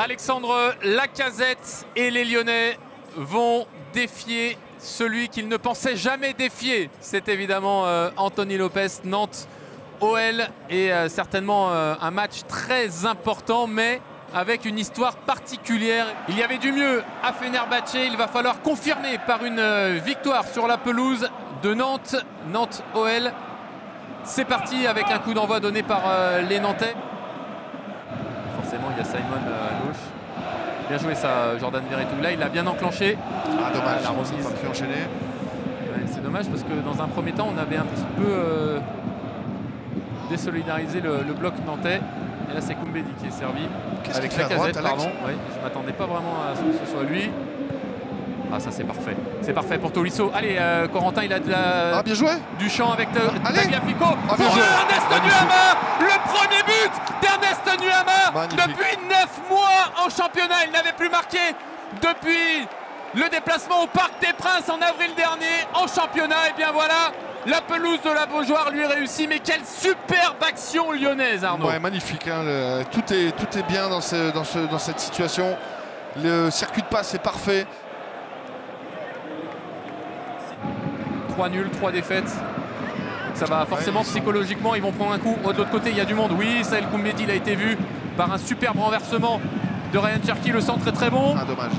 Alexandre Lacazette et les Lyonnais vont défier celui qu'ils ne pensaient jamais défier. C'est évidemment Anthony Lopez. Nantes OL est certainement un match très important, mais avec une histoire particulière. Il y avait du mieux à Fenerbahçe. Il va falloir confirmer par une victoire sur la pelouse de Nantes. Nantes OL. C'est parti avec un coup d'envoi donné par les Nantais. Forcément, il y a Simon à gauche. Bien joué ça, Jordan Verretou. Là, il a bien enclenché. Ah, dommage, la remise. ça n'a pas pu enchaîner. Ouais, c'est dommage parce que dans un premier temps, on avait un petit peu désolidarisé le bloc nantais. Et là, c'est Koumbedi qui est servi. Avec Lacazette, pardon. Ouais, je ne m'attendais pas vraiment à ce que ce soit lui. Ah, ça c'est parfait. C'est parfait pour Tolisso. Allez, Corentin, il a de la... Ah, bien joué. Du champ avec Tagliafico. Ah, pour Ernest Nuama. Le premier but d'Ernest Nuama. Depuis 9 mois en championnat, il n'avait plus marqué depuis le déplacement au Parc des Princes en avril dernier en championnat. Et bien voilà, la pelouse de la Beaujoire lui réussit. Mais quelle superbe action lyonnaise, Arnaud. Ouais, magnifique. Hein, tout est bien dans cette situation. Le circuit de passe est parfait. 3 nuls, 3 défaites. Donc ça va forcément psychologiquement, ils vont prendre un coup. De l'autre côté, il y a du monde. Oui, Saël Koumbedi, il a été vu par un superbe renversement de Ryan Cherki. Le centre est très bon. Ah, dommage.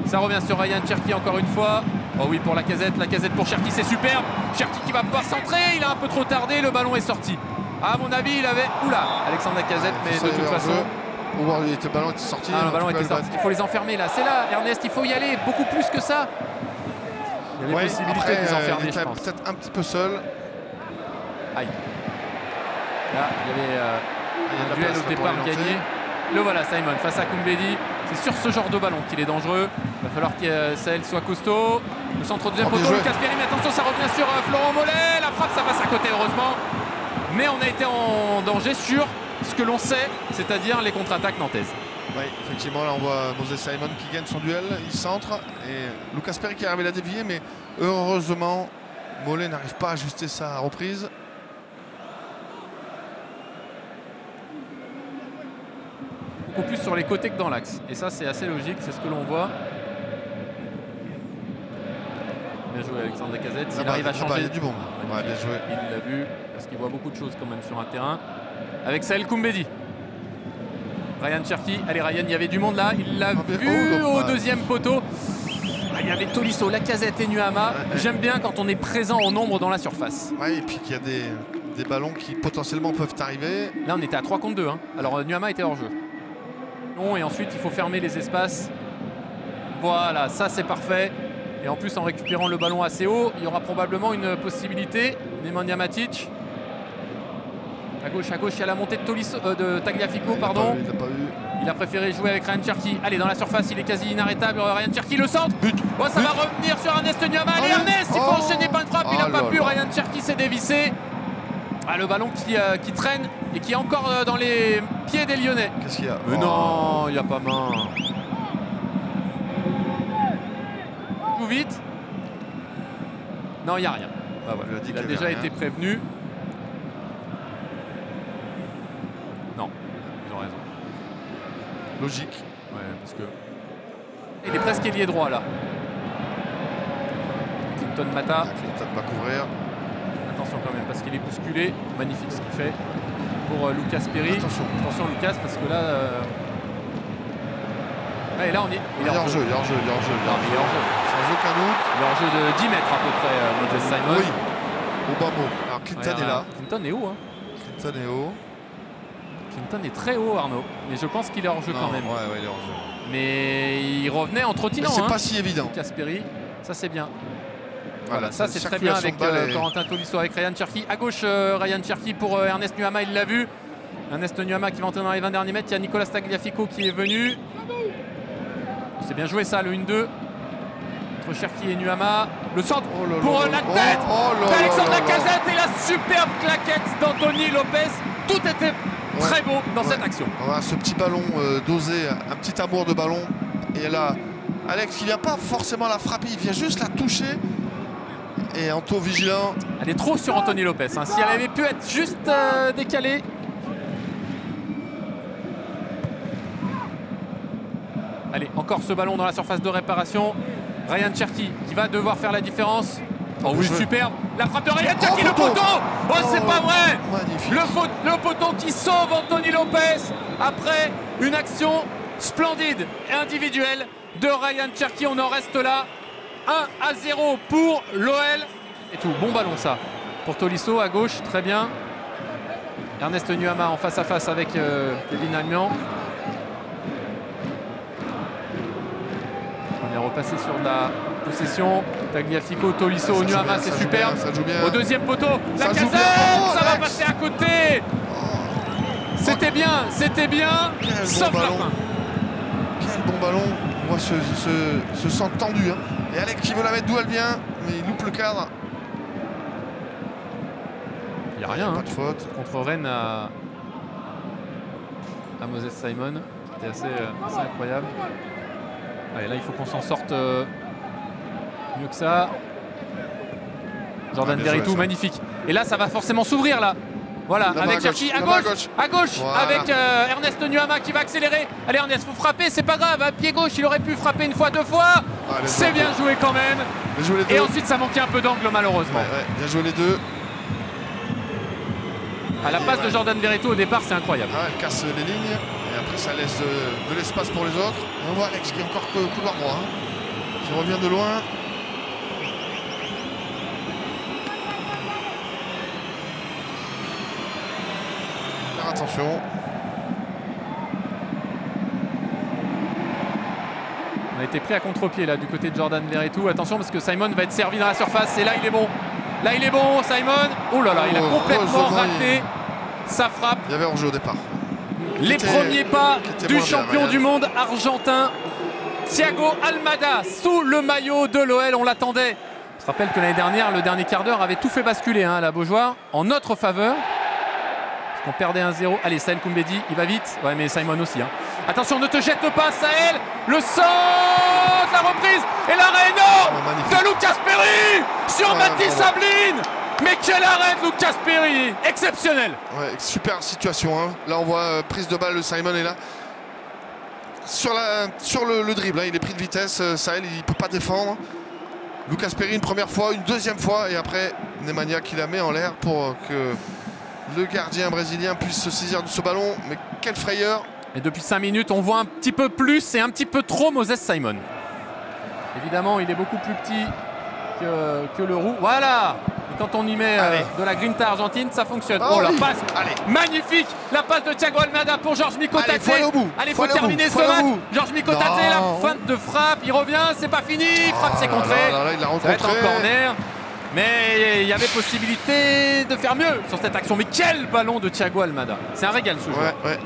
Ça revient sur Ryan Cherki encore une fois. Oh oui, pour Lacazette pour Cherki, c'est superbe. Cherki qui va pouvoir centrer. Il a un peu trop tardé. Le ballon est sorti. À mon avis, il avait... Oula, Alexandre Lacazette, mais de toute façon... Le ballon était sorti. Ah, le ballon était sorti. Il faut les enfermer là. C'est là, Ernest, il faut y aller beaucoup plus que ça. Il y avait possibilité de les enfermer, je pense. Peut-être un petit peu seul. Aïe. Là, il y avait un duel au départ gagné. Le voilà, Simon, face à Koumbedi. C'est sur ce genre de ballon qu'il est dangereux. Il va falloir que Sahel soit costaud. Le centre deuxième poteau, Lucas Perry, mais attention, ça revient sur Florent Mollet. La frappe, ça passe à côté, heureusement. Mais on a été en danger sur ce que l'on sait, c'est-à-dire les contre-attaques nantaises. Oui, effectivement, là on voit Moses Simon qui gagne son duel, il centre et Lucas Perry qui arrive à la dévier, mais heureusement Mollet n'arrive pas à ajuster sa reprise. Beaucoup plus sur les côtés que dans l'axe, et ça c'est assez logique, c'est ce que l'on voit. Bien joué Alexandre Lacazette, il arrive à changer. Il y a du bon. Ouais, bien joué. Il l'a vu, parce qu'il voit beaucoup de choses quand même sur un terrain. Avec Saël Koumbedi. Ryan Cherki, allez Ryan, il y avait du monde là, il l'a vu au deuxième poteau. Il y avait Tolisso, Lacazette et Nuama. J'aime bien quand on est présent en nombre dans la surface. Ouais, et puis qu'il y a des ballons qui potentiellement peuvent arriver. Là on était à 3 contre 2. Hein. Alors Nuama était hors jeu. Non, et ensuite il faut fermer les espaces. Voilà, ça c'est parfait. Et en plus en récupérant le ballon assez haut, il y aura probablement une possibilité. Nemanja Matic. À gauche, il y a la montée de Tolisso, de Tagliafico, pardon. Il a préféré jouer avec Ryan Cherki. Allez, dans la surface, il est quasi inarrêtable. Ryan Cherki, le centre. Oh, ça va revenir sur Ernest Nuama. Allez, Ernest, il faut enchaîner pas de frappe. Il n'a pas pu. Ryan Cherki s'est dévissé. Ah, le ballon qui traîne et qui est encore dans les pieds des Lyonnais. Qu'est-ce qu'il y a? Mais non, il n'y a pas main. Tout vite. Non, il n'y a rien. Ah, voilà. Il a déjà été prévenu. Logique. Ouais, parce que... Il est presque ailier droit là. Clinton Mata. Clinton va couvrir. Attention quand même parce qu'il est bousculé. Magnifique ce qu'il fait pour Lucas Perry. Attention Lucas parce que là... Ah, et là on est... Il est hors jeu, il est hors jeu. Sans aucun doute. Il est hors jeu de 10 mètres à peu près, Moses Simon. Oui, au bas mot. Alors Clinton est là. Clinton est haut. Hein. Clinton est haut. Clinton est très haut, Arnaud, mais je pense qu'il est hors jeu quand même. Ouais, il est hors jeu. Mais il revenait en trottinant. C'est pas si évident. Kasperi, ça c'est bien. Voilà, ça c'est très bien avec Corentin Tolisso, avec Ryan Cherki. À gauche, Ryan Cherki pour Ernest Nuama, il l'a vu. Ernest Nuama qui va entrer dans les 20 derniers mètres. Il y a Nicolas Tagliafico qui est venu. C'est bien joué ça, le 1-2. Entre Cherki et Nuama. Le centre pour la tête d'Alexandre Lacazette et la superbe claquette d'Anthony Lopez. Tout était très beau dans cette action. Voilà, ce petit ballon dosé, un petit amour de ballon. Et là, Alex qui vient pas forcément la frapper, il vient juste la toucher. Et Anto vigilant. Elle est trop sur Anthony Lopez. Hein. Si elle avait pu être juste décalée. Allez, encore ce ballon dans la surface de réparation. Ryan Cherki qui va devoir faire la différence. Oh oui, superbe. La frappe de Ryan Cherki, le poteau. Oh, c'est pas vrai. Magnifique. Le poteau qui sauve Anthony Lopez après une action splendide et individuelle de Ryan Cherki. On en reste là. 1-0 pour l'OL. Et tout, bon ballon ça. Pour Tolisso à gauche, très bien. Ernest Nuama en face à face avec Kevin Almian. On est repassé sur la possession. Tagliafico, Tolisso, Nuama, c'est super. Au deuxième poteau, la Casette, ça va passer à côté. C'était bien, sauf la fin. Quel bon ballon. On voit ce centre tendu. Hein. Et Alec qui veut la mettre d'où elle vient, mais il loupe le cadre. Il n'y a rien. Pas de faute. Contre Rennes à Moses Simon. C'était assez incroyable. Allez, là, il faut qu'on s'en sorte mieux que ça. Jordan Veretout, magnifique. Et là, ça va forcément s'ouvrir, là. Voilà, avec Cherki à gauche, voilà. Avec Ernest Nuama qui va accélérer. Allez, Ernest, faut frapper, c'est pas grave. À pied gauche, il aurait pu frapper une fois, deux fois. C'est bien joué quand même. Et ensuite, ça manquait un peu d'angle, malheureusement. Ouais, bien joué les deux. À la passe de Jordan Veretout au départ, c'est incroyable. Ah, elle casse les lignes et après ça laisse de l'espace pour les autres. Et on voit Alex qui est encore couloir droit, hein, qui revient de loin. Faire attention. On a été pris à contre-pied là du côté de Jordan Veretout. Attention parce que Simon va être servi dans la surface et là il est bon. Là il est bon Simon. Oh là là, il a complètement raté sa frappe. Il y avait hors-jeu au départ. Les premiers pas du champion du monde argentin Thiago Almada sous le maillot de l'OL. On l'attendait. On se rappelle que l'année dernière, le dernier quart d'heure avait tout fait basculer à la Beaujoire en notre faveur. Parce qu'on perdait 1-0. Allez, Sahel Koumbedi, il va vite. Ouais, mais Simon aussi. Hein. Attention, ne te jette pas, Sahel. Le centre, la reprise et l'arrêt énorme de Lucas Perry sur Mathis Sabline. Mais quel arrêt de Lucas Perry. Exceptionnel. Ouais, super situation. Hein. Là, on voit prise de balle, Simon est là. Sur le dribble, hein, il est pris de vitesse. Sahel, il ne peut pas défendre. Lucas Perry une première fois, une deuxième fois. Et après, Nemanja qui la met en l'air pour que le gardien brésilien puisse se saisir de ce ballon. Mais quelle frayeur. Et depuis 5 minutes, on voit un petit peu plus et un petit peu trop Moses Simon. Évidemment, il est beaucoup plus petit que le roux. Voilà. Et quand on y met de la grinta argentine, ça fonctionne. Oh, la passe. Magnifique. La passe de Thiago Almada pour Georges Mikotatse. Allez, il faut terminer ce match. Georges Mikotatse, la feinte de frappe. Il revient, c'est pas fini. Frappe, c'est contré. Il l'a rencontré. Ça va être en corner. Mais il y avait possibilité de faire mieux sur cette action. Mais quel ballon de Thiago Almada. C'est un régal ce joueur. Ouais.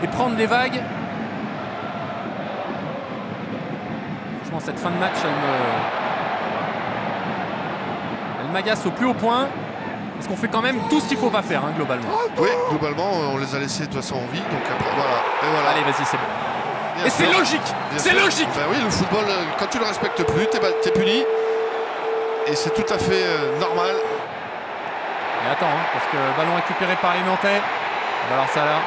Et prendre des vagues. Franchement, cette fin de match, elle m'agace au plus haut point. Parce qu'on fait quand même tout ce qu'il ne faut pas faire, hein, globalement. Oui, globalement, on les a laissés de toute façon en vie. Donc après, voilà. Allez, vas-y, c'est bon. Et c'est logique. C'est logique. Ben oui, le football, quand tu le respectes plus, t'es puni. Et c'est tout à fait normal. Et attends, hein, parce que ballon récupéré par les Nantais. Alors ça là.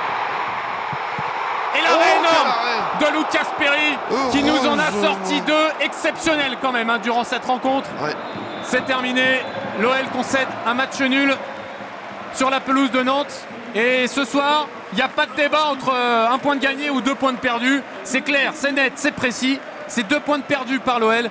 Et l'arrêt énorme de Lucas Perry qui nous en a sorti deux exceptionnels quand même hein, durant cette rencontre. Ouais. C'est terminé. L'OL concède un match nul sur la pelouse de Nantes. Et ce soir, il n'y a pas de débat entre un point de gagné ou 2 points de perdu. C'est clair, c'est net, c'est précis. C'est 2 points de perdu par l'OL.